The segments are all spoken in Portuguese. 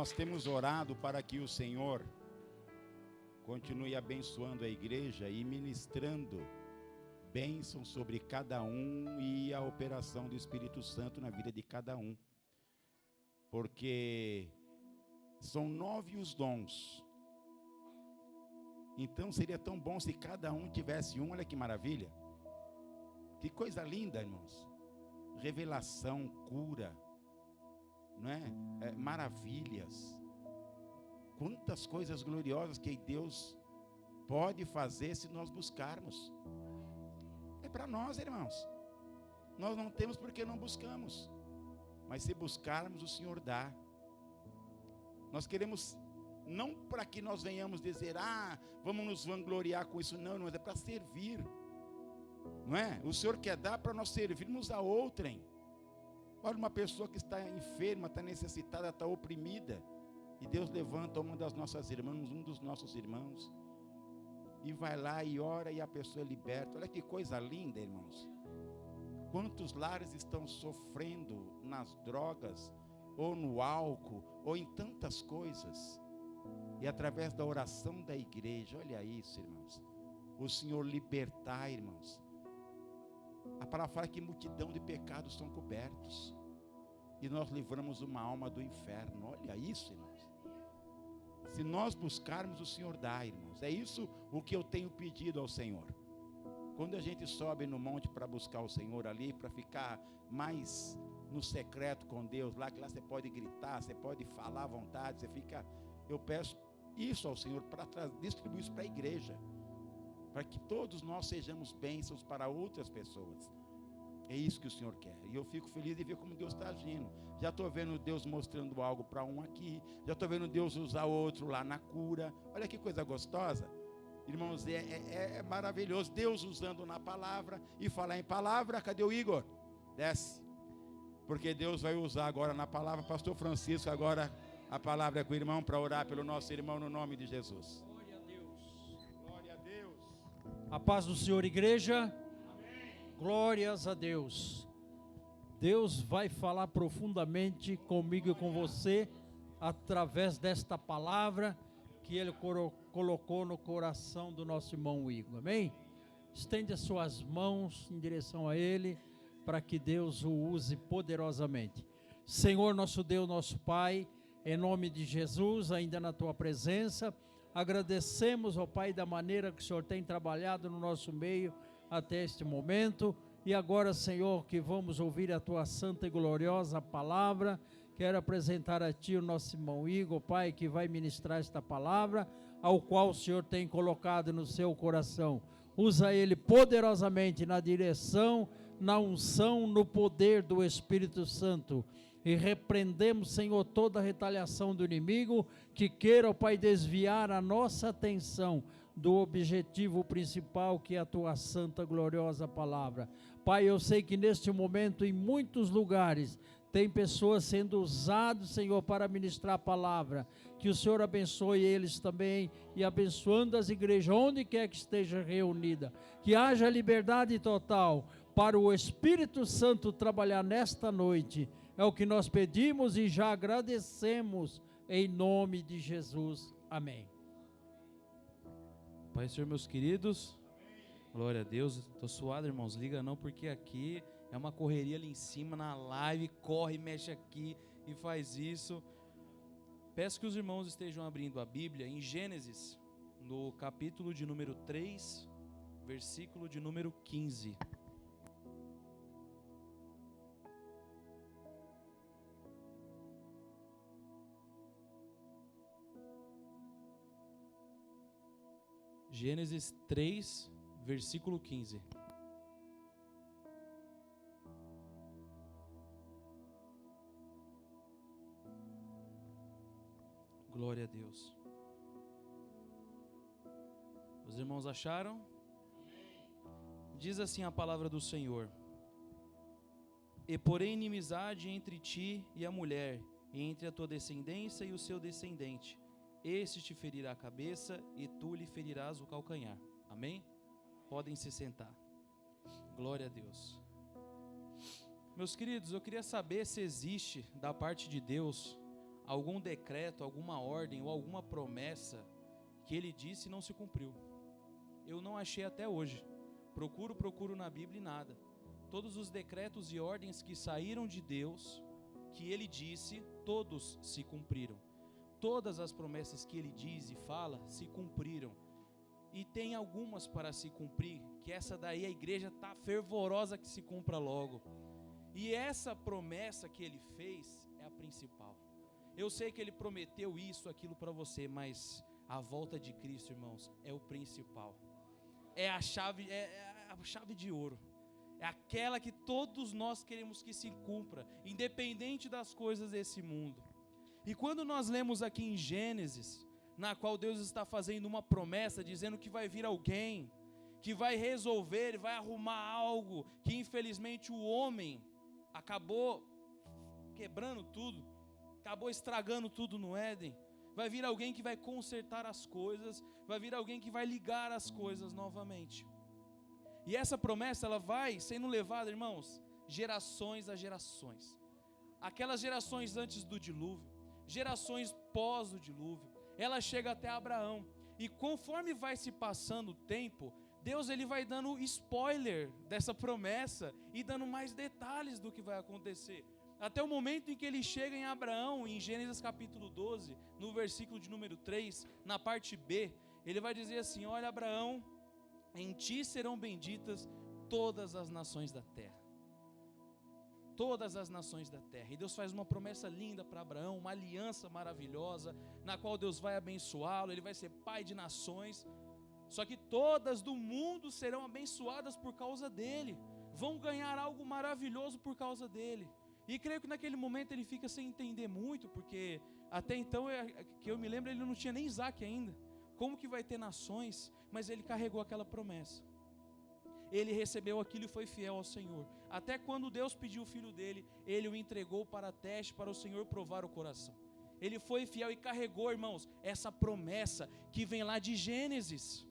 Nós temos orado para que o Senhor continue abençoando a igreja e ministrando bênçãos sobre cada um e a operação do Espírito Santo na vida de cada um. Porque são 9 os dons. Então seria tão bom se cada um tivesse um. Olha que maravilha. Que coisa linda, irmãos. Revelação, cura, não é? Maravilhas. Quantas coisas gloriosas que Deus pode fazer se nós buscarmos. É para nós, irmãos. Nós não temos porque não buscamos. Mas se buscarmos, o Senhor dá. Nós queremos, não para que nós venhamos dizer, vamos nos vangloriar com isso, não, mas é para servir. Não é? O Senhor quer dar para nós servirmos a outrem. Olha, uma pessoa que está enferma, está necessitada, está oprimida, e Deus levanta uma das nossas irmãs, um dos nossos irmãos, e vai lá e ora, e a pessoa é liberta. Olha que coisa linda, irmãos. Quantos lares estão sofrendo nas drogas, ou no álcool, ou em tantas coisas, e através da oração da igreja, olha isso, irmãos, o Senhor libertar, irmãos. A palavra fala que multidão de pecados são cobertos, e nós livramos uma alma do inferno. Olha isso, irmãos. Se nós buscarmos, o Senhor dá, irmãos. É isso o que eu tenho pedido ao Senhor. Quando a gente sobe no monte para buscar o Senhor ali, para ficar mais no secreto com Deus, lá que lá você pode gritar, você pode falar à vontade, você fica... Eu peço isso ao Senhor para distribuir isso para a igreja, para que todos nós sejamos bênçãos para outras pessoas. É isso que o Senhor quer. E eu fico feliz de ver como Deus está agindo. Já estou vendo Deus mostrando algo para um aqui, já estou vendo Deus usar outro lá na cura. Olha que coisa gostosa. Irmãos, é maravilhoso Deus usando na palavra. E falar em palavra, cadê o Igor? Desce. Porque Deus vai usar agora na palavra. Pastor Francisco, agora a palavra é com o irmão para orar pelo nosso irmão no nome de Jesus. Glória a Deus. Glória a Deus. A paz do Senhor, igreja. Amém. Glórias a Deus. Deus vai falar profundamente comigo e com você através desta palavra que Ele colocou no coração do nosso irmão Igor. Amém? Estende as suas mãos em direção a Ele, para que Deus o use poderosamente. Senhor, nosso Deus, nosso Pai, em nome de Jesus, ainda na Tua presença, agradecemos, ó Pai, da maneira que o Senhor tem trabalhado no nosso meio até este momento. E agora, Senhor, que vamos ouvir a Tua santa e gloriosa palavra. Quero apresentar a Ti o nosso irmão Igor, Pai, que vai ministrar esta palavra, ao qual o Senhor tem colocado no seu coração. Usa ele poderosamente na direção, na unção, no poder do Espírito Santo. E repreendemos, Senhor, toda a retaliação do inimigo que queira, ó Pai, desviar a nossa atenção do objetivo principal, que é a Tua santa, gloriosa palavra. Pai, eu sei que neste momento, em muitos lugares, tem pessoas sendo usadas, Senhor, para ministrar a palavra. Que o Senhor abençoe eles também, e abençoando as igrejas, onde quer que esteja reunida. Que haja liberdade total para o Espírito Santo trabalhar nesta noite. É o que nós pedimos e já agradecemos, em nome de Jesus. Amém. Pai, Senhor, meus queridos, glória a Deus. Estou suado, irmãos, liga não, porque aqui é uma correria ali em cima na live, corre, mexe aqui e faz isso. Peço que os irmãos estejam abrindo a Bíblia em Gênesis, no capítulo de número 3, versículo de número 15. Gênesis 3, versículo 15. Glória a Deus. Os irmãos acharam? Diz assim a palavra do Senhor: E porém inimizade entre ti e a mulher, e entre a tua descendência e o seu descendente. Este te ferirá a cabeça e tu lhe ferirás o calcanhar. Amém? Podem se sentar. Glória a Deus. Meus queridos, eu queria saber se existe da parte de Deus algum decreto, alguma ordem ou alguma promessa que ele disse e não se cumpriu. Eu não achei até hoje. Procuro na Bíblia e nada. Todos os decretos e ordens que saíram de Deus, que ele disse, todos se cumpriram. Todas as promessas que ele diz e fala se cumpriram. E tem algumas para se cumprir, que essa daí a igreja está fervorosa que se cumpra logo. E essa promessa que ele fez é a principal. Eu sei que ele prometeu isso, aquilo para você, mas a volta de Cristo, irmãos, é o principal. É a chave de ouro. É aquela que todos nós queremos que se cumpra, independente das coisas desse mundo. E quando nós lemos aqui em Gênesis, na qual Deus está fazendo uma promessa, dizendo que vai vir alguém, que vai resolver, vai arrumar algo, que infelizmente o homem acabou quebrando tudo, acabou estragando tudo no Éden. Vai vir alguém que vai consertar as coisas, vai vir alguém que vai ligar as coisas novamente. E essa promessa, ela vai sendo levada, irmãos, gerações a gerações. Aquelas gerações antes do dilúvio, gerações pós o dilúvio, ela chega até Abraão. E conforme vai se passando o tempo, Deus ele vai dando spoiler dessa promessa e dando mais detalhes do que vai acontecer. Até o momento em que ele chega em Abraão, em Gênesis capítulo 12, no versículo de número 3, na parte B, ele vai dizer assim: olha, Abraão, em ti serão benditas todas as nações da terra. Todas as nações da terra. E Deus faz uma promessa linda para Abraão, uma aliança maravilhosa, na qual Deus vai abençoá-lo, ele vai ser pai de nações. Só que todas do mundo serão abençoadas por causa dele, vão ganhar algo maravilhoso por causa dele. E creio que naquele momento ele fica sem entender muito, porque até então, que eu me lembro, ele não tinha nem Isaac ainda. Como que vai ter nações? Mas ele carregou aquela promessa. Ele recebeu aquilo e foi fiel ao Senhor. Até quando Deus pediu o filho dele, ele o entregou para teste, para o Senhor provar o coração. Ele foi fiel e carregou, irmãos, essa promessa que vem lá de Gênesis.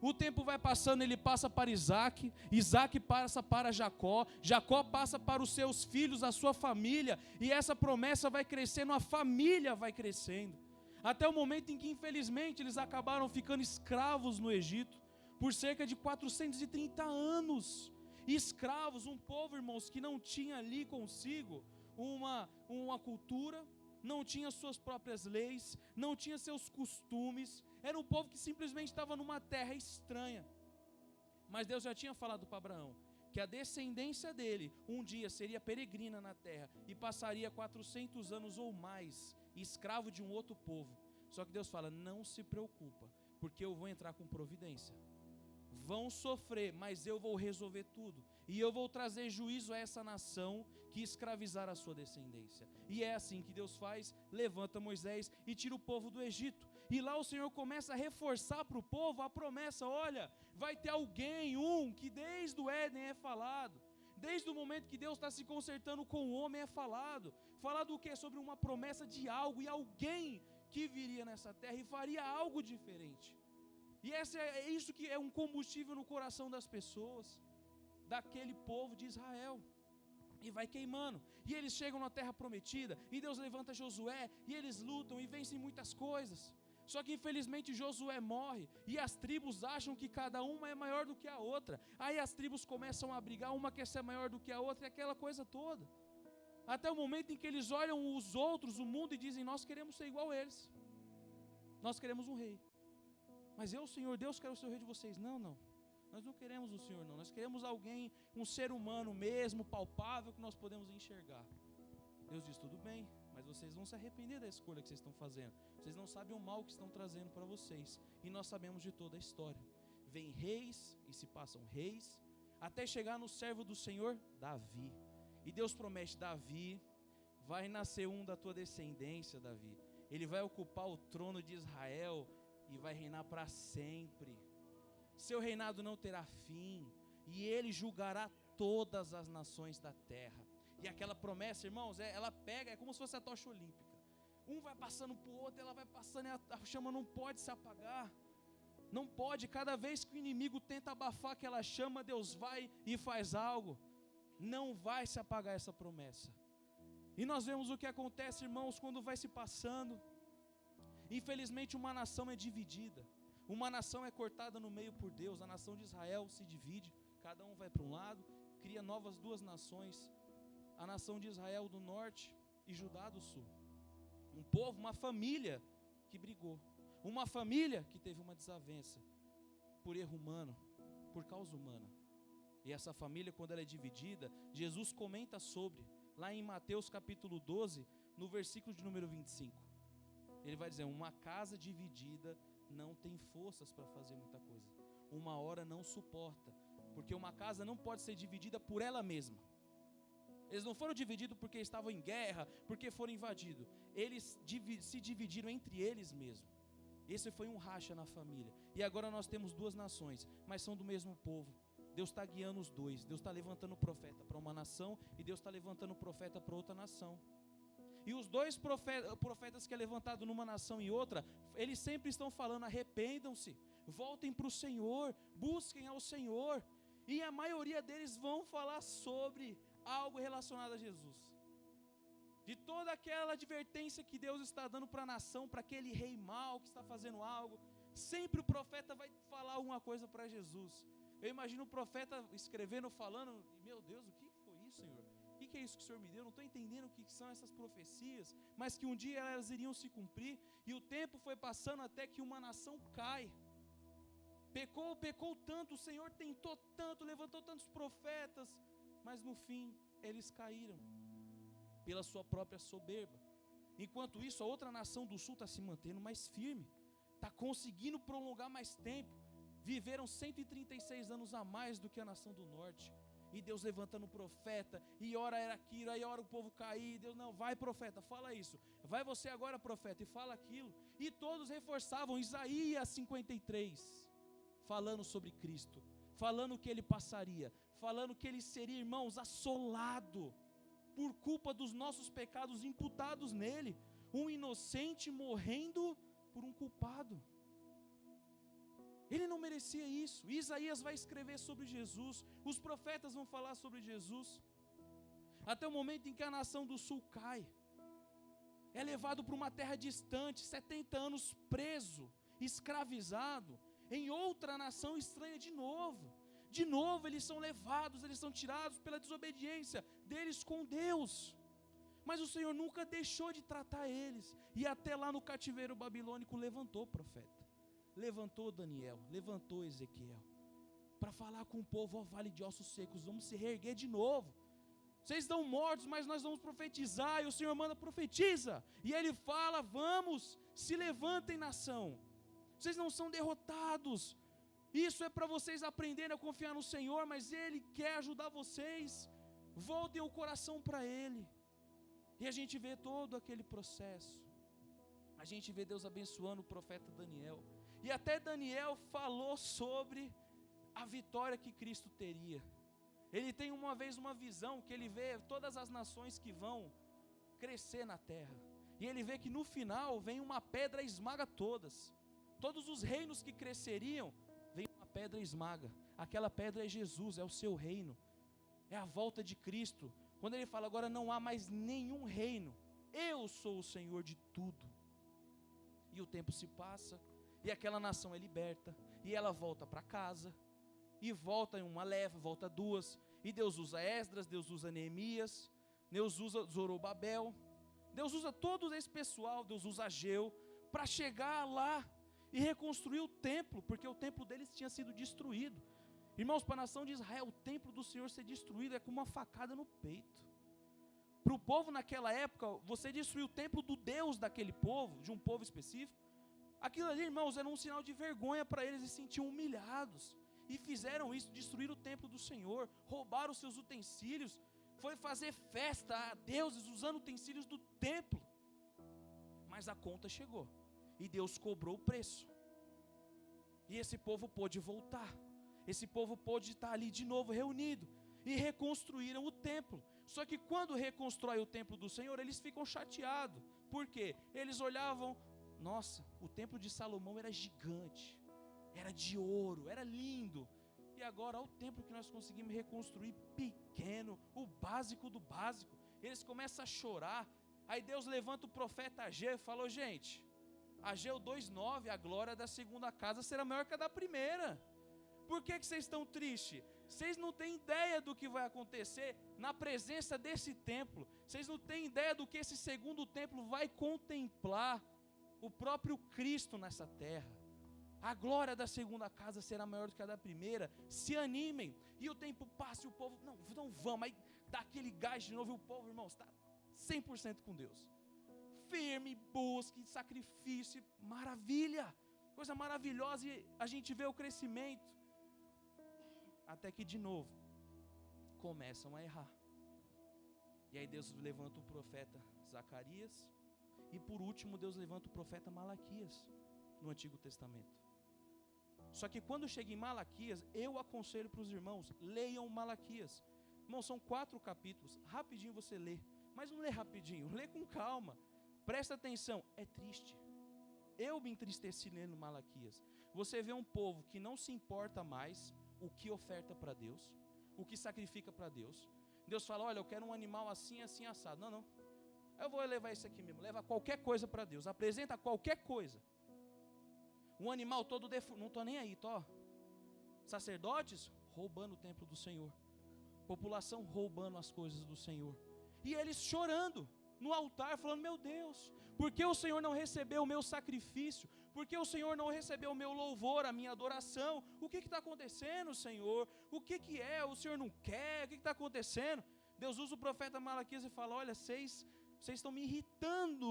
O tempo vai passando, ele passa para Isaac, Isaac passa para Jacó, Jacó passa para os seus filhos, a sua família, e essa promessa vai crescendo, a família vai crescendo. Até o momento em que, infelizmente, eles acabaram ficando escravos no Egito, por cerca de 430 anos. Escravos, um povo, irmãos, que não tinha ali consigo uma cultura, não tinha suas próprias leis, não tinha seus costumes, era um povo que simplesmente estava numa terra estranha. Mas Deus já tinha falado para Abraão que a descendência dele um dia seria peregrina na terra e passaria 400 anos ou mais escravo de um outro povo. Só que Deus fala: não se preocupa, porque eu vou entrar com providência. Vão sofrer, mas eu vou resolver tudo. E eu vou trazer juízo a essa nação que escravizar a sua descendência. E é assim que Deus faz: levanta Moisés e tira o povo do Egito. E lá o Senhor começa a reforçar para o povo a promessa: olha, vai ter alguém, que desde o Éden é falado. Desde o momento que Deus está se consertando com o homem é falado. Falado o quê? Sobre uma promessa de algo e alguém que viria nessa terra e faria algo diferente. E é isso que é um combustível no coração das pessoas, daquele povo de Israel. E vai queimando. E eles chegam na terra prometida, e Deus levanta Josué, e eles lutam e vencem muitas coisas. Só que infelizmente Josué morre, e as tribos acham que cada uma é maior do que a outra. Aí as tribos começam a brigar, uma quer ser maior do que a outra, e aquela coisa toda. Até o momento em que eles olham os outros, o mundo, e dizem: nós queremos ser igual a eles. Nós queremos um rei. Mas eu, Senhor Deus, quero ser o rei de vocês. Não, nós não queremos o Senhor, não. Nós queremos alguém, um ser humano mesmo, palpável, que nós podemos enxergar. Deus diz: tudo bem, mas vocês vão se arrepender da escolha que vocês estão fazendo. Vocês não sabem o mal que estão trazendo para vocês. E nós sabemos de toda a história. Vem reis, e se passam reis, até chegar no servo do Senhor, Davi. E Deus promete: Davi, vai nascer um da tua descendência, Davi. Ele vai ocupar o trono de Israel e vai reinar para sempre. Seu reinado não terá fim, e ele julgará todas as nações da terra. E aquela promessa, irmãos, ela pega, é como se fosse a tocha olímpica. Um vai passando para o outro, ela vai passando, e a chama não pode se apagar. Não pode. Cada vez que o inimigo tenta abafar aquela chama, Deus vai e faz algo. Não vai se apagar essa promessa. E nós vemos o que acontece, irmãos, quando vai se passando. Infelizmente uma nação é dividida, uma nação é cortada no meio por Deus. A nação de Israel se divide, cada um vai para um lado, cria novas duas nações, a nação de Israel do norte e Judá do sul. Um povo, uma família que brigou, uma família que teve uma desavença por erro humano, por causa humana. E essa família, quando ela é dividida, Jesus comenta sobre, lá em Mateus capítulo 12, no versículo de número 25. Ele vai dizer: uma casa dividida não tem forças para fazer muita coisa. Uma hora não suporta, porque uma casa não pode ser dividida por ela mesma. Eles não foram divididos porque estavam em guerra, porque foram invadidos. Eles se dividiram entre eles mesmos. Esse foi um racha na família. E agora nós temos duas nações, mas são do mesmo povo. Deus está guiando os dois. Deus está levantando profeta para uma nação e Deus está levantando profeta para outra nação. E os dois profetas que é levantado numa nação e outra, eles sempre estão falando: arrependam-se, voltem para o Senhor, busquem ao Senhor. E a maioria deles vão falar sobre algo relacionado a Jesus. De toda aquela advertência que Deus está dando para a nação, para aquele rei mau que está fazendo algo, sempre o profeta vai falar alguma coisa para Jesus. Eu imagino o profeta escrevendo, falando: meu Deus, o que foi isso, Senhor? O que é isso que o Senhor me deu? Eu não estou entendendo o que são essas profecias, mas que um dia elas iriam se cumprir. E o tempo foi passando até que uma nação cai. Pecou tanto, o Senhor tentou tanto, levantou tantos profetas, mas no fim eles caíram pela sua própria soberba. Enquanto isso, a outra nação do sul está se mantendo mais firme, está conseguindo prolongar mais tempo. Viveram 136 anos a mais do que a nação do norte. E Deus levantando o profeta, e ora era aquilo, aí ora o povo cair. Deus: não, vai profeta, fala isso. Vai você agora, profeta, e fala aquilo. E todos reforçavam Isaías 53, falando sobre Cristo, falando que ele passaria, falando que ele seria, irmãos, assolado por culpa dos nossos pecados imputados nele. Um inocente morrendo por um culpado. Ele não merecia isso. Isaías vai escrever sobre Jesus, os profetas vão falar sobre Jesus, até o momento em que a nação do sul cai, é levado para uma terra distante, 70 anos preso, escravizado, em outra nação estranha de novo eles são levados, eles são tirados pela desobediência deles com Deus. Mas o Senhor nunca deixou de tratar eles, e até lá no cativeiro babilônico levantou profeta, levantou Daniel, levantou Ezequiel, para falar com o povo: ó vale de ossos secos, vamos se reerguer de novo. Vocês estão mortos, mas nós vamos profetizar. E o Senhor manda: profetiza. E ele fala: vamos, se levantem, nação, vocês não são derrotados. Isso é para vocês aprenderem a confiar no Senhor, mas Ele quer ajudar vocês. Voltem o coração para Ele. E a gente vê todo aquele processo. A gente vê Deus abençoando o profeta Daniel. E até Daniel falou sobre a vitória que Cristo teria. Ele tem uma vez uma visão que ele vê todas as nações que vão crescer na terra. E ele vê que no final vem uma pedra e esmaga todas. Todos os reinos que cresceriam, vem uma pedra e esmaga. Aquela pedra é Jesus, é o seu reino. É a volta de Cristo. Quando ele fala: agora não há mais nenhum reino, eu sou o Senhor de tudo. E o tempo se passa, e aquela nação é liberta, e ela volta para casa, e volta em uma leva, volta duas, e Deus usa Esdras, Deus usa Neemias, Deus usa Zorobabel, Deus usa todo esse pessoal, Deus usa Ageu, para chegar lá e reconstruir o templo, porque o templo deles tinha sido destruído. Irmãos, para a nação de Israel, o templo do Senhor ser destruído é como uma facada no peito. Para o povo naquela época, você destruir o templo do Deus daquele povo, de um povo específico, aquilo ali, irmãos, era um sinal de vergonha para eles, e se sentiam humilhados. E fizeram isso, destruíram o templo do Senhor, roubaram os seus utensílios, foi fazer festa a deuses usando utensílios do templo. Mas a conta chegou, e Deus cobrou o preço. E esse povo pôde voltar, esse povo pôde estar ali de novo reunido, e reconstruíram o templo. Só que quando reconstrói o templo do Senhor, eles ficam chateados. Por quê? Eles olhavam: nossa, o templo de Salomão era gigante, era de ouro, era lindo. E agora, olha o templo que nós conseguimos reconstruir, pequeno, o básico do básico. eles começam a chorar. Aí Deus levanta o profeta Ageu e falou: gente, Ageu 2:9, a glória da segunda casa será maior que a da primeira. Por que vocês estão tristes? Vocês não têm ideia do que vai acontecer na presença desse templo. Vocês não têm ideia do que esse segundo templo vai contemplar. O próprio Cristo nessa terra. A glória da segunda casa será maior do que a da primeira. Se animem. E o tempo passa e o povo, não vamos. Aí dá aquele gás de novo e o povo, irmãos, está 100% com Deus. Firme, busque, sacrifício, maravilha. Coisa maravilhosa, e a gente vê o crescimento. Até que de novo começam a errar. E aí Deus levanta o profeta Zacarias. E por último Deus levanta o profeta Malaquias no Antigo Testamento. Só que quando chega em Malaquias, eu aconselho para os irmãos, leiam Malaquias. Irmão, são 4 capítulos, rapidinho você lê. Mas não lê rapidinho, lê com calma. Presta atenção, é triste. Eu me entristeci lendo Malaquias. Você vê um povo que não se importa mais o que oferta para Deus, o que sacrifica para Deus. Deus fala: olha, eu quero um animal assim, assim, assado. Não, eu vou levar isso aqui mesmo. Leva qualquer coisa para Deus, apresenta qualquer coisa. Um animal todo não estou nem aí, tô. Sacerdotes roubando o templo do Senhor, população roubando as coisas do Senhor, e eles chorando no altar, falando: meu Deus, por que o Senhor não recebeu o meu sacrifício? Por que o Senhor não recebeu o meu louvor, a minha adoração? O que está acontecendo, Senhor? O que é? O Senhor não quer? O que está acontecendo? Deus usa o profeta Malaquias e fala: olha, vocês estão me irritando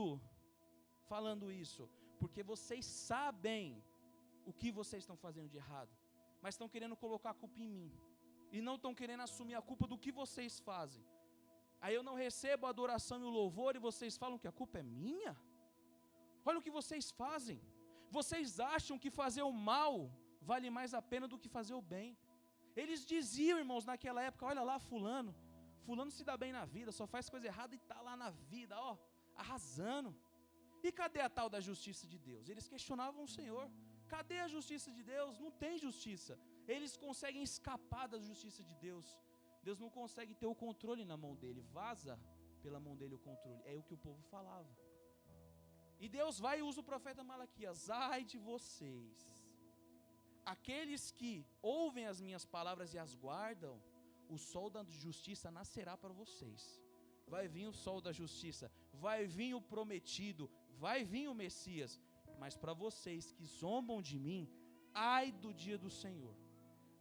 falando isso, porque vocês sabem o que vocês estão fazendo de errado, mas estão querendo colocar a culpa em mim, e não estão querendo assumir a culpa do que vocês fazem. Aí eu não recebo a adoração e o louvor, e vocês falam que a culpa é minha? Olha o que vocês fazem. Vocês acham que fazer o mal vale mais a pena do que fazer o bem. Eles diziam, irmãos, naquela época: olha lá fulano se dá bem na vida, só faz coisa errada e está lá na vida, ó, arrasando. E cadê a tal da justiça de Deus? Eles questionavam o Senhor: cadê a justiça de Deus? Não tem justiça. Eles conseguem escapar da justiça de Deus. Deus não consegue ter o controle na mão dele, vaza pela mão dele o controle. É o que o povo falava. E Deus vai e usa o profeta Malaquias: ai de vocês, aqueles que ouvem as minhas palavras e as guardam, o sol da justiça nascerá para vocês. Vai vir o sol da justiça, vai vir o prometido, vai vir o Messias. Mas para vocês que zombam de mim, ai do dia do Senhor,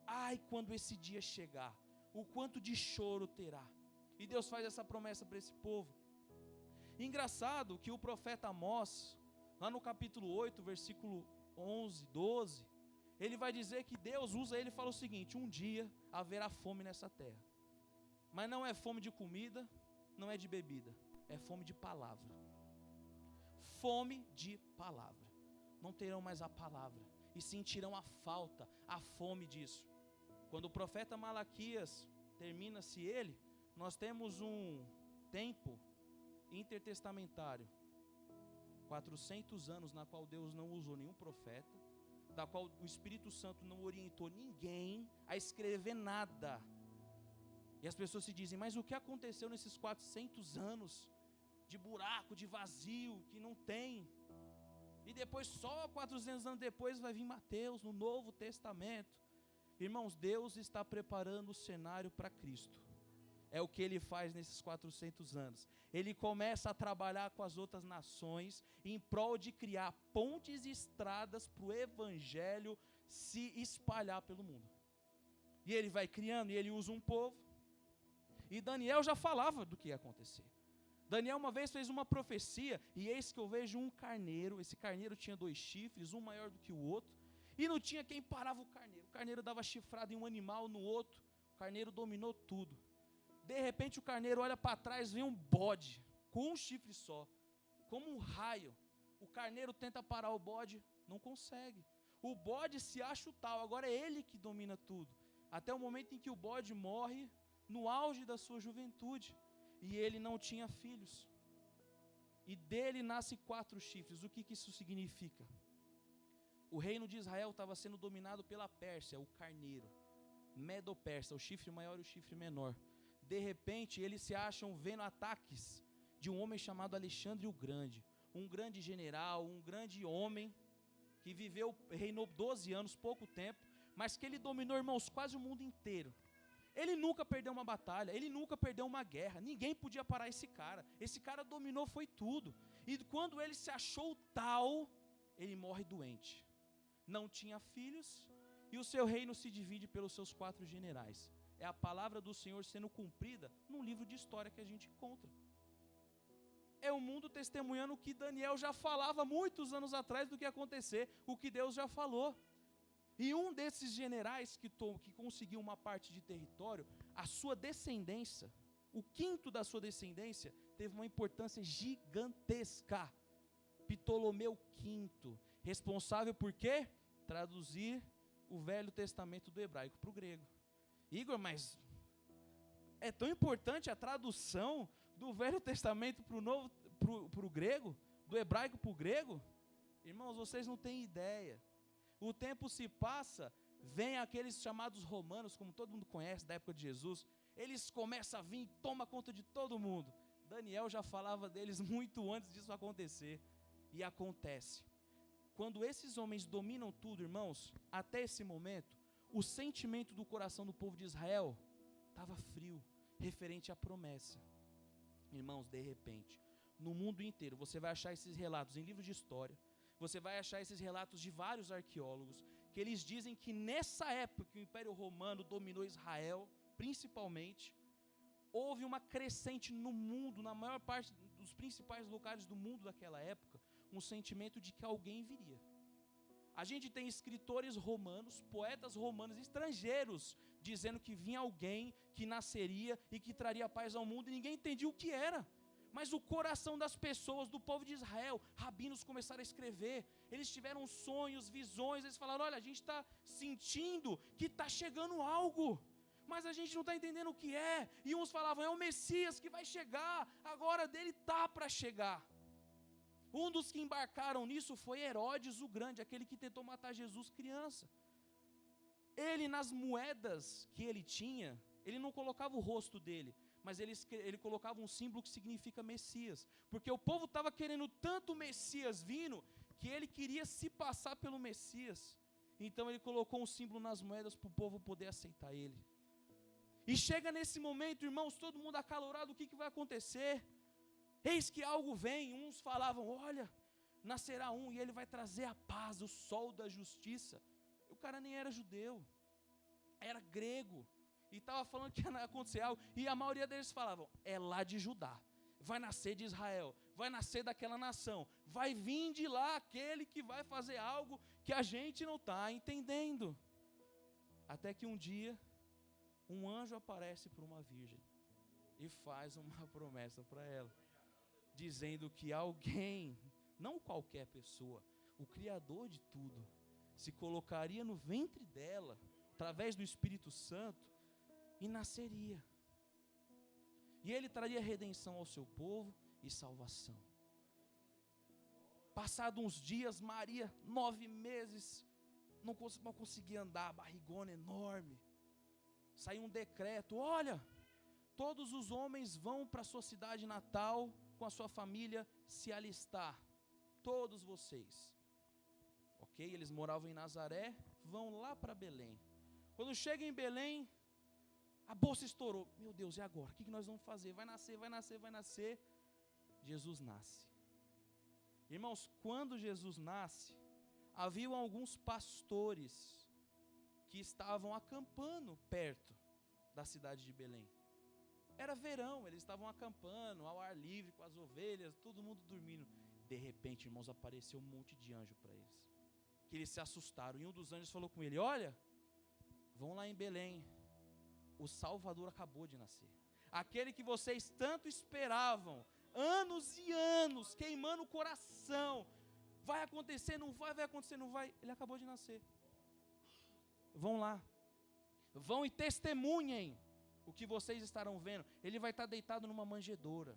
ai quando esse dia chegar, o quanto de choro terá. E Deus faz essa promessa para esse povo. Engraçado que o profeta Amós, lá no capítulo 8, versículo 11, 12, ele vai dizer que Deus usa ele e fala o seguinte: um dia haverá fome nessa terra, mas não é fome de comida, não é de bebida, é fome de palavra. Fome de palavra. Não terão mais a palavra, e sentirão a falta, a fome disso. Quando o profeta Malaquias termina-se ele, nós temos um tempo intertestamentário, 400 anos na qual Deus não usou nenhum profeta, da qual o Espírito Santo não orientou ninguém a escrever nada. E as pessoas se dizem: mas o que aconteceu nesses 400 anos de buraco, de vazio, que não tem? E depois, só 400 anos depois, vai vir Mateus, no Novo Testamento. Irmãos, Deus está preparando o cenário para Cristo. É o que Ele faz nesses 400 anos. Ele começa a trabalhar com as outras nações em prol de criar pontes e estradas para o Evangelho se espalhar pelo mundo. E Ele vai criando, e Ele usa um povo. E Daniel já falava do que ia acontecer. Daniel uma vez fez uma profecia: e eis que eu vejo um carneiro. Esse carneiro tinha 2 chifres, um maior do que o outro, e não tinha quem parava o carneiro. O carneiro dava chifrada em um animal, no outro. O carneiro dominou tudo. De repente o carneiro olha para trás, vem um bode com um chifre só, como um raio. O carneiro tenta parar o bode, não consegue. O bode se acha o tal, agora é ele que domina tudo. Até o momento em que o bode morre no auge da sua juventude, e ele não tinha filhos. E dele nasce 4 chifres. O que isso significa? O reino de Israel estava sendo dominado pela Pérsia, o carneiro. Medo-Persa, o chifre maior e o chifre menor. de repente eles se acham vendo ataques de um homem chamado Alexandre o Grande, um grande general, um grande homem, que reinou 12 anos, pouco tempo, mas que ele dominou, irmãos, quase o mundo inteiro. Ele nunca perdeu uma batalha, ele nunca perdeu uma guerra, ninguém podia parar esse cara dominou, foi tudo. E quando ele se achou tal, ele morre doente, não tinha filhos, e o seu reino se divide pelos seus 4 generais. É a palavra do Senhor sendo cumprida num livro de história que a gente encontra. É o mundo testemunhando o que Daniel já falava muitos anos atrás do que ia acontecer, o que Deus já falou. E um desses generais que conseguiu uma parte de território, a sua descendência, o 5º da sua descendência, teve uma importância gigantesca. Ptolomeu V, responsável por quê? Traduzir o Velho Testamento do hebraico para o grego. Igor, mas é tão importante a tradução do Velho Testamento para o grego, do hebraico para o grego? Irmãos, vocês não têm ideia. O tempo se passa, vem aqueles chamados romanos, como todo mundo conhece, da época de Jesus, eles começam a vir, toma conta de todo mundo. Daniel já falava deles muito antes disso acontecer, e acontece. Quando esses homens dominam tudo, irmãos, até esse momento, o sentimento do coração do povo de Israel estava frio, referente à promessa. Irmãos, de repente, no mundo inteiro, você vai achar esses relatos em livros de história, você vai achar esses relatos de vários arqueólogos, que eles dizem que nessa época que o Império Romano dominou Israel, principalmente, houve uma crescente no mundo, na maior parte dos principais lugares do mundo daquela época, um sentimento de que alguém viria. A gente tem escritores romanos, poetas romanos estrangeiros, dizendo que vinha alguém que nasceria e que traria paz ao mundo, e ninguém entendia o que era. Mas o coração das pessoas, do povo de Israel, rabinos começaram a escrever, eles tiveram sonhos, visões, eles falaram, olha, a gente está sentindo que está chegando algo, mas a gente não está entendendo o que é, e uns falavam, é o Messias que vai chegar, agora dele está para chegar. Um dos que embarcaram nisso foi Herodes o Grande, aquele que tentou matar Jesus criança. Ele, nas moedas que ele tinha, ele não colocava o rosto dele, mas ele colocava um símbolo que significa Messias, porque o povo estava querendo tanto o Messias vindo, que ele queria se passar pelo Messias, então ele colocou um símbolo nas moedas para o povo poder aceitar ele. E chega nesse momento, irmãos, todo mundo acalorado, o que vai acontecer? Eis que algo vem, uns falavam, olha, nascerá um e ele vai trazer a paz, o sol da justiça. O cara nem era judeu, era grego, e estava falando que ia acontecer algo, e a maioria deles falavam, é lá de Judá, vai nascer de Israel, vai nascer daquela nação, vai vir de lá aquele que vai fazer algo que a gente não está entendendo. Até que um dia, um anjo aparece para uma virgem, e faz uma promessa para ela, dizendo que alguém, não qualquer pessoa, o Criador de tudo, se colocaria no ventre dela, através do Espírito Santo, e nasceria. E ele traria redenção ao seu povo e salvação. Passados uns dias, Maria, 9 meses, não conseguia andar, barrigona enorme. Saiu um decreto, olha, todos os homens vão para a sua cidade natal, com a sua família, se alistar. Todos vocês. Ok? Eles moravam em Nazaré, vão lá para Belém. Quando chega em Belém, a bolsa estourou. Meu Deus, e agora? O que nós vamos fazer? Vai nascer, vai nascer, vai nascer. Jesus nasce. Irmãos, quando Jesus nasce, haviam alguns pastores que estavam acampando perto da cidade de Belém. Era verão, eles estavam acampando, ao ar livre, com as ovelhas, todo mundo dormindo. De repente, irmãos, apareceu um monte de anjo para eles, que eles se assustaram, e um dos anjos falou com ele, olha, vão lá em Belém, o Salvador acabou de nascer, aquele que vocês tanto esperavam, anos e anos, queimando o coração, vai acontecer, não vai, vai acontecer, não vai, ele acabou de nascer. Vão lá, vão e testemunhem o que vocês estarão vendo. Ele vai estar deitado numa manjedoura.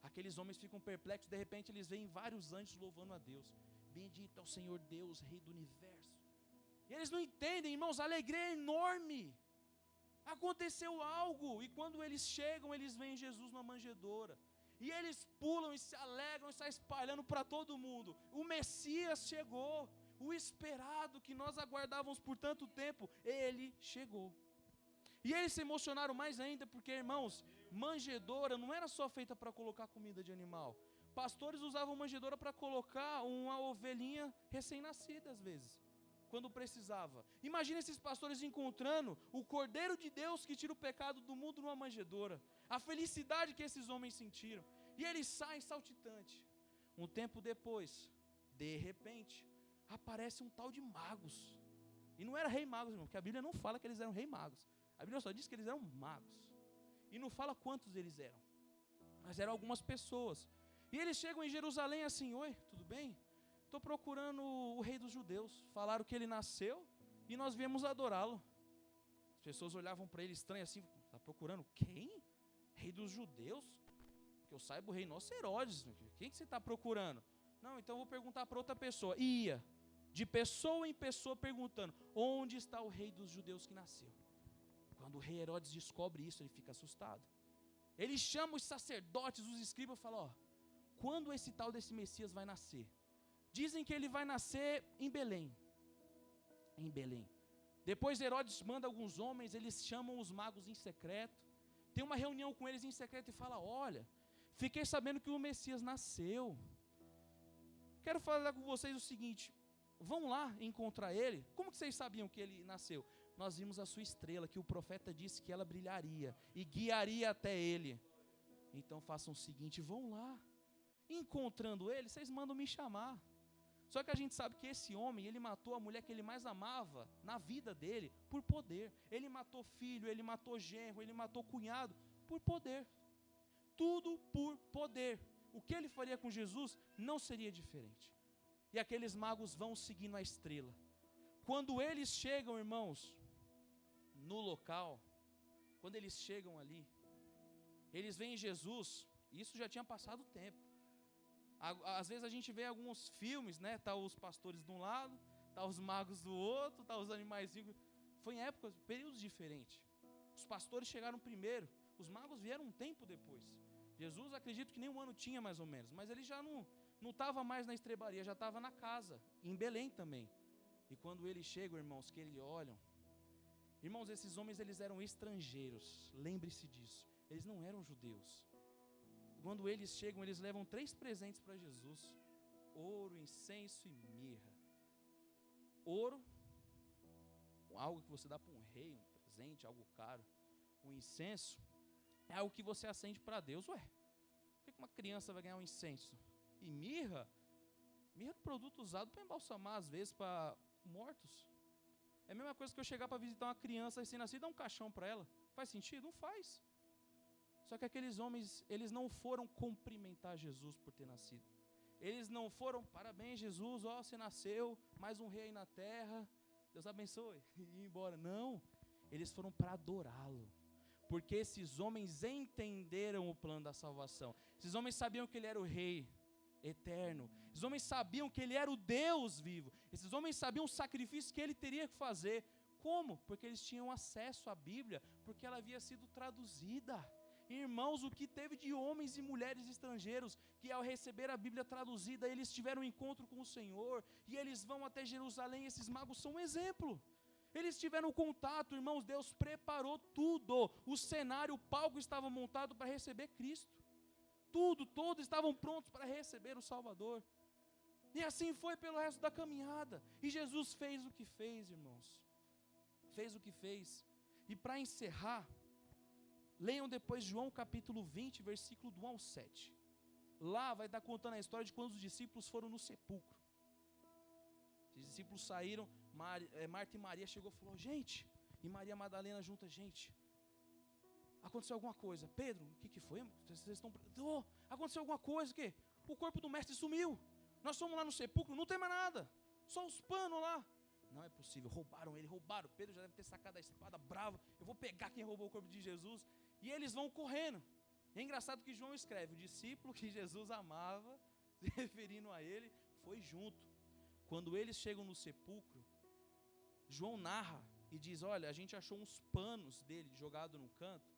Aqueles homens ficam perplexos, de repente eles veem vários anjos louvando a Deus. Bendito é o Senhor Deus, Rei do Universo. E eles não entendem, irmãos, a alegria é enorme. Aconteceu algo, e quando eles chegam, eles veem Jesus na manjedoura. E eles pulam e se alegram e saem espalhando para todo mundo. O Messias chegou, o esperado que nós aguardávamos por tanto tempo, ele chegou. E eles se emocionaram mais ainda porque, irmãos, manjedoura não era só feita para colocar comida de animal. Pastores usavam manjedoura para colocar uma ovelhinha recém-nascida às vezes, quando precisava. Imagina esses pastores encontrando o Cordeiro de Deus que tira o pecado do mundo numa manjedoura. A felicidade que esses homens sentiram. E eles saem saltitantes. Um tempo depois, de repente, aparece um tal de magos. E não era rei magos, irmão, porque a Bíblia não fala que eles eram rei magos. A Bíblia só diz que eles eram magos. E não fala quantos eles eram. Mas eram algumas pessoas. E eles chegam em Jerusalém assim: oi, tudo bem? Estou procurando o rei dos judeus. Falaram que ele nasceu e nós viemos adorá-lo. As pessoas olhavam para ele estranho assim: está procurando quem? Rei dos judeus? Que eu saiba, o rei nosso é Herodes. Quem que você está procurando? Não, então eu vou perguntar para outra pessoa. E ia de pessoa em pessoa perguntando: onde está o rei dos judeus que nasceu? Quando o rei Herodes descobre isso, ele fica assustado. Ele chama os sacerdotes, os escribas, e fala: ó, quando esse tal desse Messias vai nascer? Dizem que ele vai nascer em Belém. Em Belém. Depois Herodes manda alguns homens, eles chamam os magos em secreto. Tem uma reunião com eles em secreto e fala: olha, fiquei sabendo que o Messias nasceu. Quero falar com vocês o seguinte: vão lá encontrar ele. Como que vocês sabiam que ele nasceu? Nós vimos a sua estrela, que o profeta disse que ela brilharia e guiaria até ele. Então façam o seguinte: vão lá. Encontrando ele, vocês mandam me chamar. Só que a gente sabe que esse homem, ele matou a mulher que ele mais amava na vida dele por poder. Ele matou filho, ele matou genro, ele matou cunhado por poder. Tudo por poder. O que ele faria com Jesus não seria diferente. E aqueles magos vão seguindo a estrela. Quando eles chegam, irmãos, no local, quando eles chegam ali, eles veem Jesus. Isso já tinha passado o tempo. Às vezes a gente vê alguns filmes, né? Tá os pastores de um lado, tá os magos do outro, tá os animaizinhos. Foi em épocas, períodos diferentes. Os pastores chegaram primeiro, os magos vieram um tempo depois. Jesus, acredito que nem um ano tinha mais ou menos, mas ele já não estava mais na estrebaria, já estava na casa, em Belém também. E quando eles chegam, irmãos, que eles olham, irmãos, esses homens eles eram estrangeiros, lembre-se disso, eles não eram judeus. Quando eles chegam, eles levam 3 presentes para Jesus: ouro, incenso e mirra. Ouro, algo que você dá para um rei, um presente, algo caro. O incenso é algo que você acende para Deus. Ué, por que uma criança vai ganhar um incenso? E mirra? Mirra é um produto usado para embalsamar, às vezes, para mortos. É a mesma coisa que eu chegar para visitar uma criança recém-nascida e dar um caixão para ela. Faz sentido? Não faz. Só que aqueles homens, eles não foram cumprimentar Jesus por ter nascido. Eles não foram: parabéns Jesus, ó, você nasceu, mais um rei aí na terra, Deus abençoe, e ir embora. Não, eles foram para adorá-lo. Porque esses homens entenderam o plano da salvação. Esses homens sabiam que ele era o rei eterno. Esses homens sabiam que ele era o Deus vivo. Esses homens sabiam o sacrifício que ele teria que fazer. Como? Porque eles tinham acesso à Bíblia, porque ela havia sido traduzida. Irmãos, o que teve de homens e mulheres estrangeiros que ao receber a Bíblia traduzida, eles tiveram um encontro com o Senhor, e eles vão até Jerusalém. Esses magos são um exemplo. Eles tiveram contato, irmãos, Deus preparou tudo. O cenário, o palco estava montado para receber Cristo. Todos estavam prontos para receber o Salvador. E assim foi pelo resto da caminhada. E Jesus fez o que fez, irmãos. Fez o que fez. E para encerrar, leiam depois João capítulo 20, versículo do 1 ao 7. Lá vai estar contando a história de quando os discípulos foram no sepulcro. Os discípulos saíram, Marta e Maria chegou e falou: gente, e Maria Madalena junta: gente, aconteceu alguma coisa. Pedro, o que foi? Vocês estão... aconteceu alguma coisa, o quê? O corpo do mestre sumiu. Nós fomos lá no sepulcro, não tem mais nada, só os panos lá. Não é possível, roubaram ele, roubaram. Pedro já deve ter sacado a espada, bravo: eu vou pegar quem roubou o corpo de Jesus. E eles vão correndo. É engraçado que João escreve: o discípulo que Jesus amava, se referindo a ele, foi junto. Quando eles chegam no sepulcro, João narra e diz, olha, a gente achou uns panos dele jogado num canto,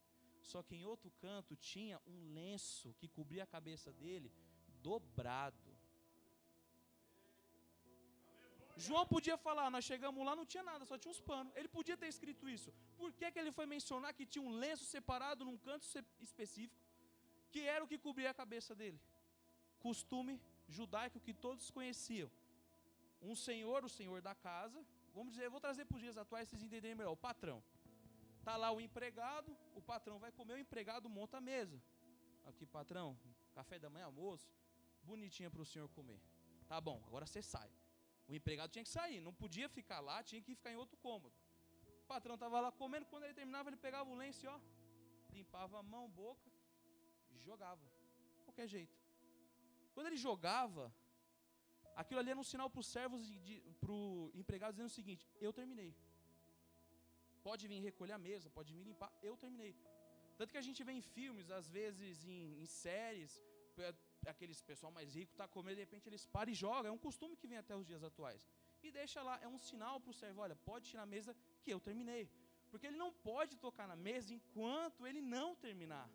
só que em outro canto tinha um lenço que cobria a cabeça dele dobrado. João podia falar, nós chegamos lá, não tinha nada, só tinha uns panos. Ele podia ter escrito isso. Por que ele foi mencionar que tinha um lenço separado num canto específico, que era o que cobria a cabeça dele? Costume judaico que todos conheciam. Um senhor, o senhor da casa, vamos dizer, eu vou trazer para os dias atuais, vocês entenderem melhor, o patrão. Está lá o empregado, o patrão vai comer, o empregado monta a mesa. Aqui, patrão, café da manhã, almoço, bonitinha para o senhor comer. Tá bom, agora você sai. O empregado tinha que sair, não podia ficar lá, tinha que ficar em outro cômodo. O patrão estava lá comendo, quando ele terminava, ele pegava o lenço e ó, limpava a mão, boca, jogava, de qualquer jeito. Quando ele jogava, aquilo ali era um sinal para os servos, para o empregado, dizendo o seguinte, eu terminei. Pode vir recolher a mesa, pode vir limpar, eu terminei. Tanto que a gente vê em filmes, às vezes em séries, aqueles pessoal mais rico está comendo, de repente eles param e jogam, é um costume que vem até os dias atuais. E deixa lá, é um sinal para o servo, olha, pode tirar a mesa que eu terminei. Porque ele não pode tocar na mesa enquanto ele não terminar.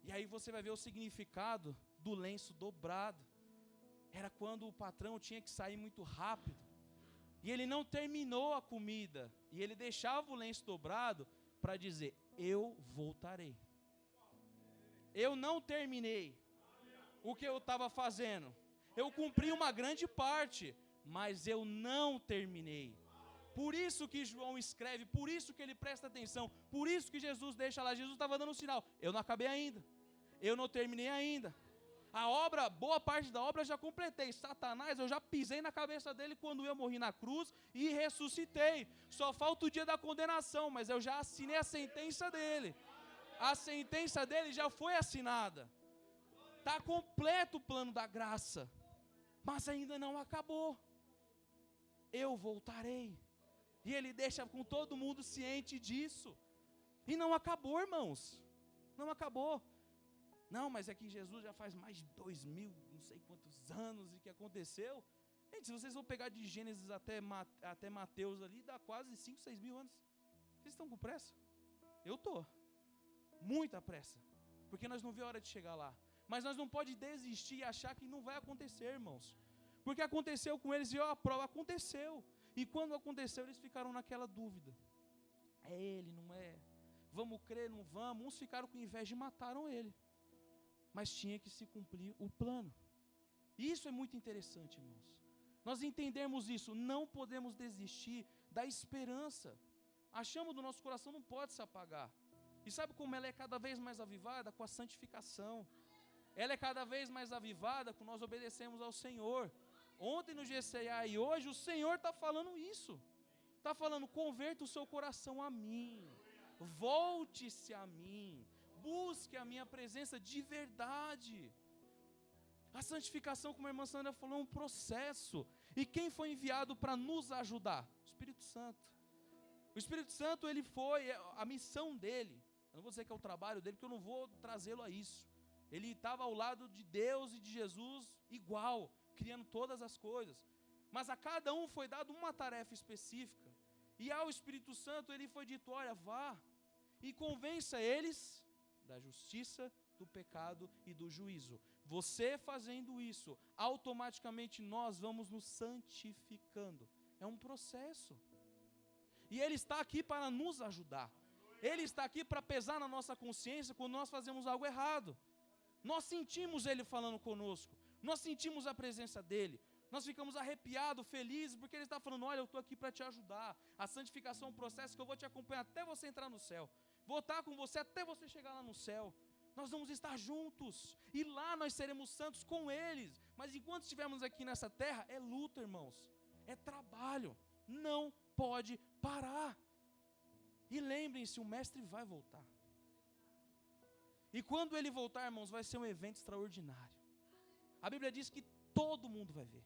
E aí você vai ver o significado do lenço dobrado. Era quando o patrão tinha que sair muito rápido. E ele não terminou a comida. E ele deixava o lenço dobrado para dizer, eu voltarei. Eu não terminei o que eu estava fazendo. Eu cumpri uma grande parte, mas eu não terminei. Por isso que João escreve, por isso que ele presta atenção, por isso que Jesus deixa lá. Jesus estava dando um sinal, eu não acabei ainda, eu não terminei ainda. A obra, boa parte da obra eu já completei. Satanás, eu já pisei na cabeça dele quando eu morri na cruz e ressuscitei. Só falta o dia da condenação, mas eu já assinei a sentença dele. A sentença dele já foi assinada. Está completo o plano da graça, mas ainda não acabou. Eu voltarei. E ele deixa com todo mundo ciente disso. E não acabou, irmãos. Não acabou. Não, mas é que Jesus já faz mais de 2000, não sei quantos anos, e que aconteceu. Gente, se vocês vão pegar de Gênesis até Mateus ali, dá quase 5, 6 mil anos. Vocês estão com pressa? Eu estou. Muita pressa. Porque nós não vemos a hora de chegar lá. Mas nós não podemos desistir e achar que não vai acontecer, irmãos. Porque aconteceu com eles e a prova aconteceu. E quando aconteceu, eles ficaram naquela dúvida. É ele, não é? Vamos crer, não vamos? Uns ficaram com inveja e mataram ele. Mas tinha que se cumprir o plano. E isso é muito interessante, irmãos. Nós entendemos isso, não podemos desistir da esperança. A chama do nosso coração não pode se apagar. E sabe como ela é cada vez mais avivada? Com a santificação. Ela é cada vez mais avivada quando nós obedecemos ao Senhor. Ontem no GCA e hoje o Senhor está falando isso. Está falando, converta o seu coração a mim. Volte-se a mim. Busque a minha presença de verdade. A santificação, como a irmã Sandra falou, é um processo. E quem foi enviado para nos ajudar? O Espírito Santo. O Espírito Santo, ele foi, a missão dele. Eu não vou dizer que é o trabalho dele, porque eu não vou trazê-lo a isso. Ele estava ao lado de Deus e de Jesus igual, criando todas as coisas. Mas a cada um foi dado uma tarefa específica. E ao Espírito Santo ele foi dito, olha, vá e convença eles da justiça, do pecado e do juízo. Você fazendo isso, automaticamente nós vamos nos santificando. É um processo. E ele está aqui para nos ajudar. Ele está aqui para pesar na nossa consciência quando nós fazemos algo errado. Nós sentimos ele falando conosco. Nós sentimos a presença dele. Nós ficamos arrepiados, felizes, porque ele está falando, olha, eu estou aqui para te ajudar. A santificação é um processo que eu vou te acompanhar até você entrar no céu. Vou estar com você até você chegar lá no céu. Nós vamos estar juntos. E lá nós seremos santos com eles. Mas enquanto estivermos aqui nessa terra, é luta, irmãos. É trabalho. Não pode parar. E lembrem-se, o mestre vai voltar. E quando ele voltar, irmãos, vai ser um evento extraordinário. A Bíblia diz que todo mundo vai ver.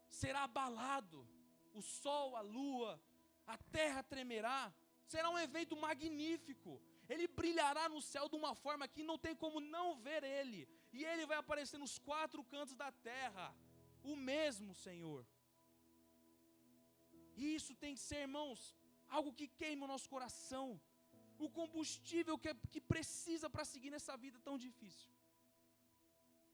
Será abalado o sol, a lua, a terra tremerá. Será um evento magnífico. Ele brilhará no céu de uma forma que não tem como não ver ele. E ele vai aparecer nos 4 cantos da terra. O mesmo Senhor. E isso tem que ser, irmãos, algo que queima o nosso coração. O combustível que precisa para seguir nessa vida tão difícil.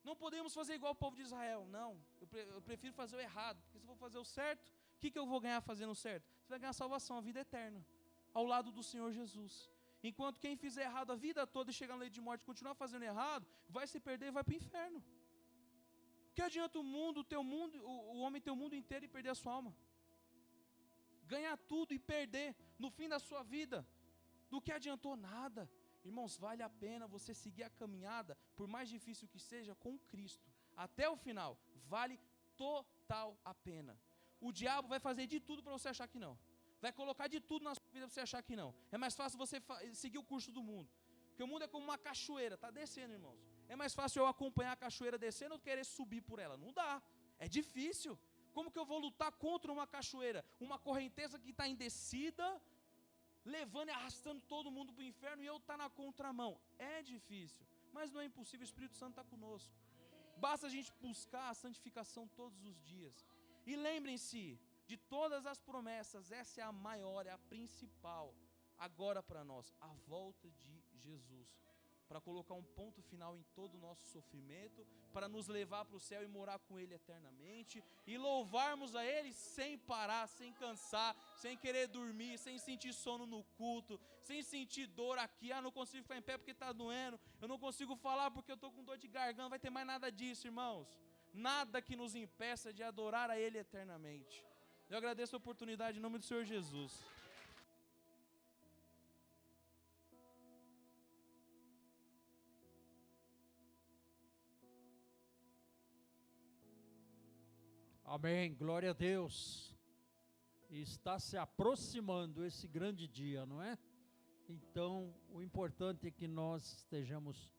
Não podemos fazer igual o povo de Israel. Não, eu prefiro fazer o errado. Porque se eu for fazer o certo, o que eu vou ganhar fazendo o certo? Você vai ganhar salvação, a vida eterna, ao lado do Senhor Jesus. Enquanto quem fizer errado a vida toda e chegar na lei de morte e continuar fazendo errado, vai se perder e vai para o inferno. O que adianta o homem ter o mundo inteiro e perder a sua alma? Ganhar tudo e perder no fim da sua vida. Do que adiantou nada. Irmãos, vale a pena você seguir a caminhada, por mais difícil que seja, com Cristo. Até o final, vale total a pena. O diabo vai fazer de tudo para você achar que não. Vai colocar de tudo na sua vida para você achar que não. É mais fácil você seguir o curso do mundo. Porque o mundo é como uma cachoeira, está descendo, irmãos. É mais fácil eu acompanhar a cachoeira descendo ou querer subir por ela. Não dá, é difícil. Como que eu vou lutar contra uma cachoeira? Uma correnteza que está em descida, levando e arrastando todo mundo para o inferno e eu estar na contramão. É difícil, mas não é impossível, o Espírito Santo está conosco. Basta a gente buscar a santificação todos os dias. E lembrem-se, de todas as promessas, essa é a maior, é a principal, agora para nós, a volta de Jesus. Para colocar um ponto final em todo o nosso sofrimento, para nos levar para o céu e morar com Ele eternamente, e louvarmos a Ele sem parar, sem cansar, sem querer dormir, sem sentir sono no culto, sem sentir dor aqui, não consigo ficar em pé porque está doendo, eu não consigo falar porque eu estou com dor de garganta, não vai ter mais nada disso, irmãos. Nada que nos impeça de adorar a Ele eternamente. Eu agradeço a oportunidade em nome do Senhor Jesus. Amém, glória a Deus. Está se aproximando esse grande dia, não é? Então, o importante é que nós estejamos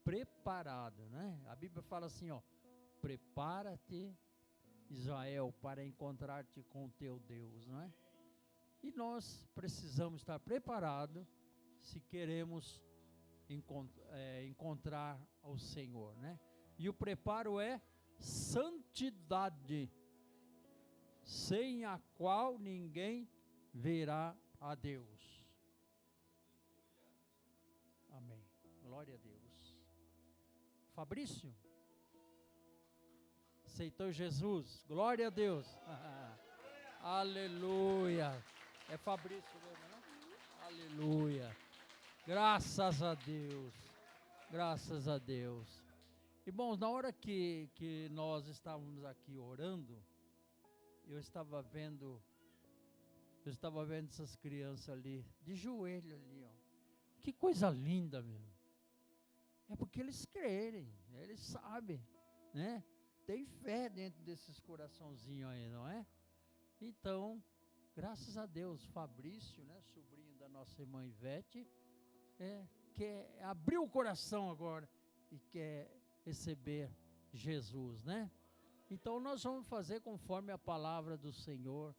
preparados, né? A Bíblia fala assim, ó: prepara-te, Israel, para encontrar-te com o teu Deus, não é? E nós precisamos estar preparados se queremos encontrar ao Senhor, né? E o preparo é santidade, sem a qual ninguém verá a Deus. Amém. Glória a Deus. Fabrício, aceitou Jesus? Glória a Deus. Aleluia. É Fabrício mesmo, né? Aleluia. Graças a Deus. Graças a Deus. Irmãos, na hora que nós estávamos aqui orando, eu estava vendo essas crianças ali, de joelho ali, ó. Que coisa linda, meu. É porque eles crerem, eles sabem, né? Tem fé dentro desses coraçãozinhos aí, não é? Então, graças a Deus, Fabrício, né, sobrinho da nossa irmã Ivete, quer abrir o coração agora e quer receber Jesus, né? Então nós vamos fazer conforme a palavra do Senhor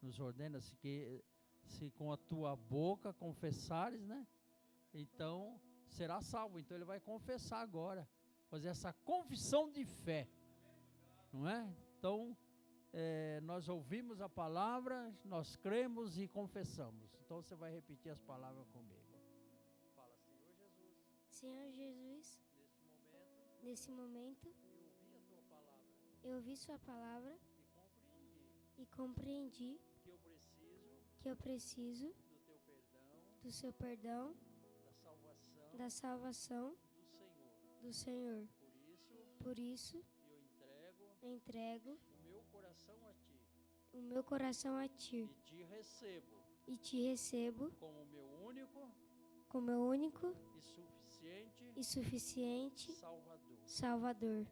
nos ordena, se com a tua boca confessares, né? Então será salvo. Então ele vai confessar agora, fazer essa confissão de fé, não é? Então nós ouvimos a palavra, nós cremos e confessamos. Então você vai repetir as palavras comigo. Fala: Senhor Jesus. Senhor Jesus, nesse momento eu ouvi sua palavra e compreendi que eu preciso do seu perdão, da salvação do Senhor. Por isso eu entrego o meu coração a ti e te recebo como meu único e suficiente Salvador.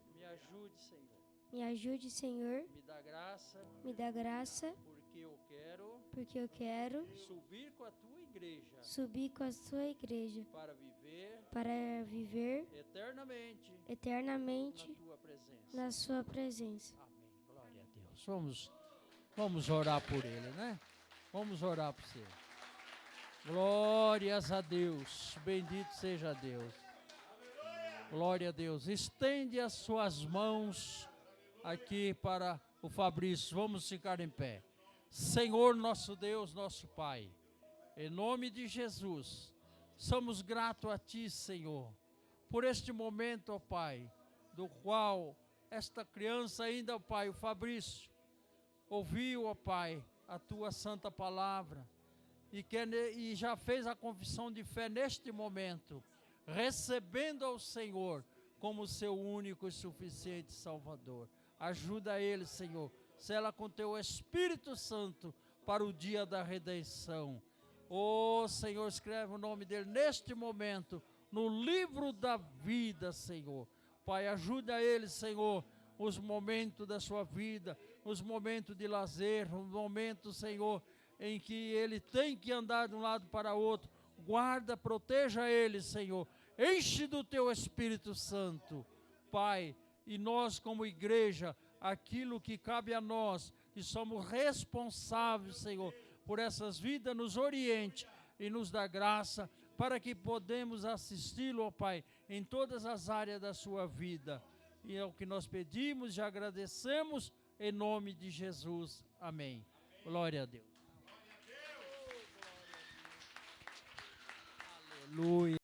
Me ajude, Senhor. Me dá graça. Porque eu quero subir com a tua igreja. Para viver eternamente na sua presença. Amém. Glória a Deus. Vamos orar por ele, né? Vamos orar por você. Glórias a Deus. Bendito seja Deus. Glória a Deus. Estende as suas mãos aqui para o Fabrício. Vamos ficar em pé. Senhor nosso Deus, nosso Pai, em nome de Jesus, somos gratos a Ti, Senhor, por este momento, ó Pai, do qual esta criança ainda, ó Pai, o Fabrício, ouviu, ó Pai, a Tua santa palavra e já fez a confissão de fé neste momento, recebendo ao Senhor como seu único e suficiente Salvador. Ajuda ele, Senhor, sela com Teu Espírito Santo para o dia da redenção. Ó Senhor, escreve o nome dele neste momento no livro da vida, Senhor. Pai, ajuda ele, Senhor, os momentos da sua vida, os momentos de lazer, os momentos, Senhor, em que ele tem que andar de um lado para outro. Guarda, proteja ele, Senhor. Enche do Teu Espírito Santo, Pai. E nós, como igreja, aquilo que cabe a nós, que somos responsáveis, Senhor, por essas vidas, nos oriente e nos dá graça, para que podemos assisti-lo, ó Pai, em todas as áreas da sua vida. E é o que nós pedimos e agradecemos, em nome de Jesus. Amém. Glória a Deus. Aleluia.